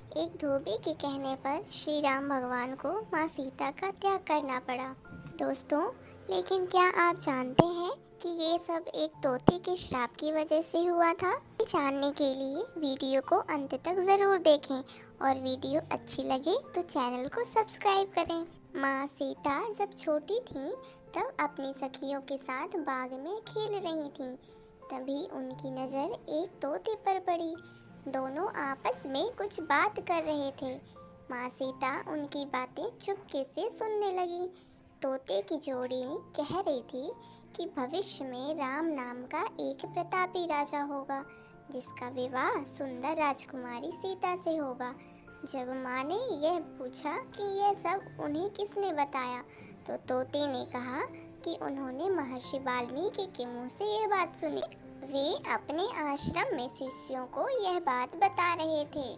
एक धोबी के कहने पर श्री राम भगवान को माँ सीता का त्याग करना पड़ा। दोस्तों, लेकिन क्या आप जानते हैं कि ये सब एक तोते के श्राप की वजह से हुआ था? जानने के लिए वीडियो को अंत तक ज़रूर देखें और वीडियो अच्छी लगे तो चैनल को सब्सक्राइब करें। माँ सीता जब छोटी थीं तब अपनी सखियों के साथ बाग में खेल रही थीं। तभी उनकी नज़र एक तोते पर पड़ी। दोनों आपस में कुछ बात कर रहे थे। माँ सीता उनकी बातें चुपके से सुनने लगी। तोते की जोड़ी कह रही थी कि भविष्य में राम नाम का एक प्रतापी राजा होगा जिसका विवाह सुंदर राजकुमारी सीता से होगा। जब माँ ने यह पूछा कि यह सब उन्हें किसने बताया, तो तोते ने कहा कि उन्होंने महर्षि वाल्मीकि के मुंह से यह बात सुनी। वे अपने आश्रम में शिष्यों को यह बात बता रहे थे।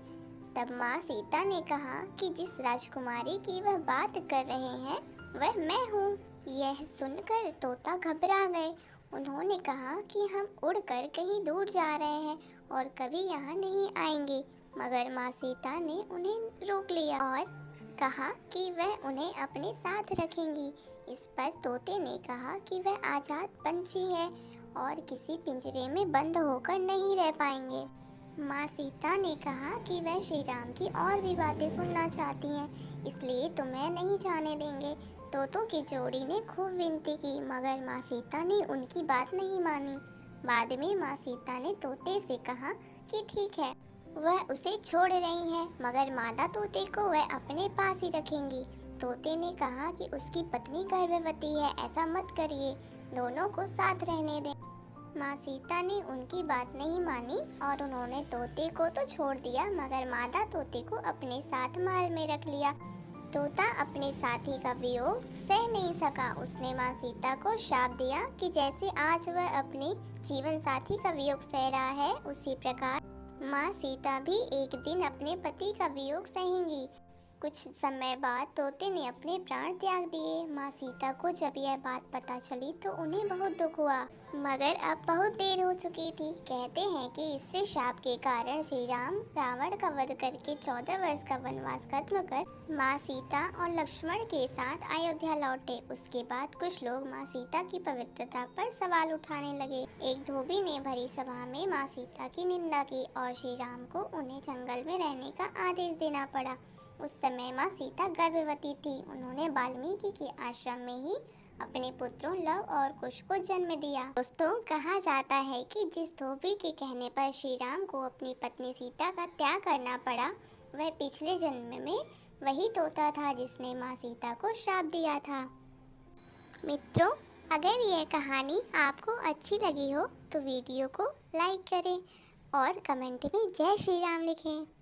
तब माँ सीता ने कहा कि जिस राजकुमारी की वह बात कर रहे हैं वह मैं हूँ। यह सुनकर तोता घबरा गए। उन्होंने कहा कि हम उड़कर कहीं दूर जा रहे हैं और कभी यहाँ नहीं आएंगे। मगर माँ सीता ने उन्हें रोक लिया और कहा कि वह उन्हें अपने साथ रखेंगी। इस पर तोते ने कहा कि वह आजाद पंछी है और किसी पिंजरे में बंद होकर नहीं रह पाएंगे। माँ सीता ने कहा कि वह श्री राम की और भी बातें सुनना चाहती हैं, इसलिए तुम्हें नहीं जाने देंगे। तोतों की जोड़ी ने खूब विनती की मगर माँ सीता ने उनकी बात नहीं मानी। बाद में माँ सीता ने तोते से कहा कि ठीक है, वह उसे छोड़ रही है मगर मादा तोते को वह अपने पास ही रखेंगी। तोते ने कहा कि उसकी पत्नी गर्भवती है, ऐसा मत करिए, दोनों को साथ रहने दें। माँ सीता ने उनकी बात नहीं मानी और उन्होंने तोते को तो छोड़ दिया मगर मादा तोते को अपने साथ महल में रख लिया। तोता अपने साथी का वियोग सह नहीं सका। उसने माँ सीता को श्राप दिया कि जैसे आज वह अपने जीवन साथी का वियोग सह रहा है, उसी प्रकार माँ सीता भी एक दिन अपने पति का वियोग सहेंगी। कुछ समय बाद तोते ने अपने प्राण त्याग दिए। माँ सीता को जब यह बात पता चली तो उन्हें बहुत दुख हुआ, मगर अब बहुत देर हो चुकी थी। कहते हैं कि इस श्राप के कारण श्री राम रावण का वध करके 14 वर्ष का वनवास खत्म कर माँ सीता और लक्ष्मण के साथ अयोध्या लौटे। उसके बाद कुछ लोग माँ सीता की पवित्रता पर सवाल उठाने लगे। एक धोबी ने भरी सभा में माँ सीता की निंदा की और श्री राम को उन्हें जंगल में रहने का आदेश देना पड़ा। उस समय माँ सीता गर्भवती थी। उन्होंने वाल्मीकि के आश्रम में ही अपने पुत्रों लव और कुश को जन्म दिया। दोस्तों, कहा जाता है कि जिस धोबी के कहने पर श्री राम को अपनी पत्नी सीता का त्याग करना पड़ा, वह पिछले जन्म में वही तोता था जिसने माँ सीता को श्राप दिया था। मित्रों, अगर यह कहानी आपको अच्छी लगी हो तो वीडियो को लाइक करें और कमेंट में जय श्री राम लिखें।